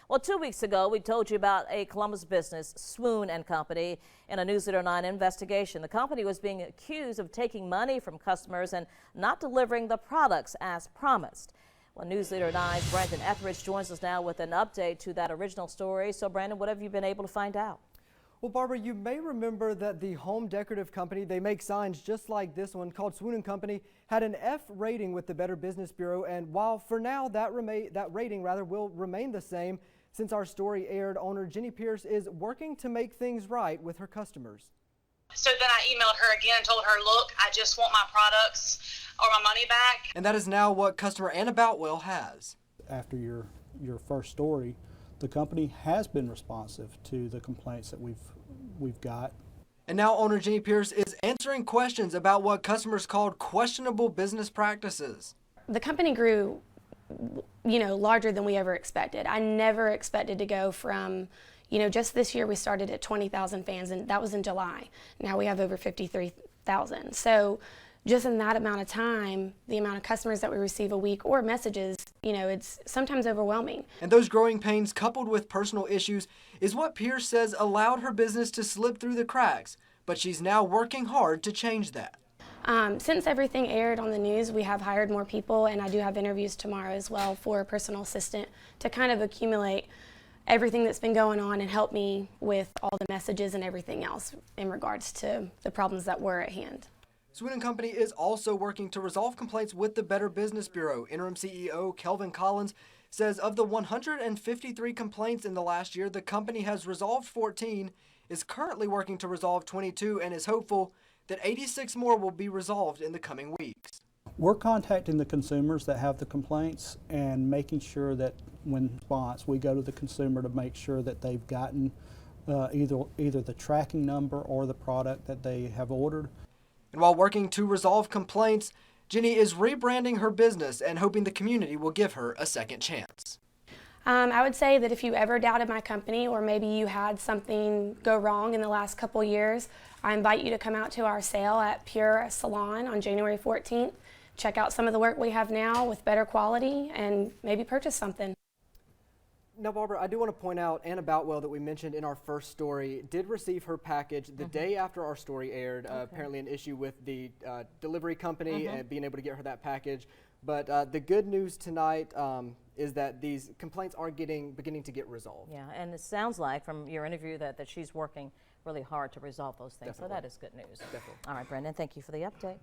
Well, 2 weeks ago, we told you about a Columbus business, Swoon Company, in a Newsletter 9 investigation. The company was being accused of taking money from customers and not delivering the products as promised. Well, Newsletter 9's Brandon Etheridge joins us now with an update to that original story. So, Brandon, what have you been able to find out? Well, Barbara, you may remember that the home decorative company, they make signs just like this one called Swoon Company, had an F rating with the Better Business Bureau. And while for now that rating will remain the same, since our story aired, owner Jenny Pierce is working to make things right with her customers. So then I emailed her again and told her, look, I just want my products or my money back. And that is now what customer Anna Boutwell has. After your first story, the company has been responsive to the complaints that we've got. And now owner Jenny Pierce is answering questions about what customers called questionable business practices. The company grew, larger than we ever expected. I never expected to go from, just this year we started at 20,000 fans, and that was in July. Now we have over 53,000. So just in that amount of time, the amount of customers that we receive a week or messages, it's sometimes overwhelming. And those growing pains coupled with personal issues is what Pierce says allowed her business to slip through the cracks. But she's now working hard to change that. Since everything aired on the news, we have hired more people, and I do have interviews tomorrow as well for a personal assistant to kind of accumulate everything that's been going on and help me with all the messages and everything else in regards to the problems that were at hand. Swoon Company is also working to resolve complaints with the Better Business Bureau. Interim CEO Kelvin Collins says of the 153 complaints in the last year, the company has resolved 14, is currently working to resolve 22, and is hopeful that 86 more will be resolved in the coming weeks. We're contacting the consumers that have the complaints and making sure that when response, we go to the consumer to make sure that they've gotten either the tracking number or the product that they have ordered. And while working to resolve complaints, Jenny is rebranding her business and hoping the community will give her a second chance. I would say that if you ever doubted my company, or maybe you had something go wrong in the last couple years, I invite you to come out to our sale at Pure Salon on January 14th. Check out some of the work we have now with better quality and maybe purchase something. Now, Barbara, I do want to point out Anna Boutwell that we mentioned in our first story did receive her package the day after our story aired. Apparently an issue with the delivery company and being able to get her that package. But the good news tonight is that these complaints are beginning to get resolved. Yeah, and it sounds like from your interview that she's working really hard to resolve those things. Definitely. So that is good news. Definitely. All right, Brandon, thank you for the update.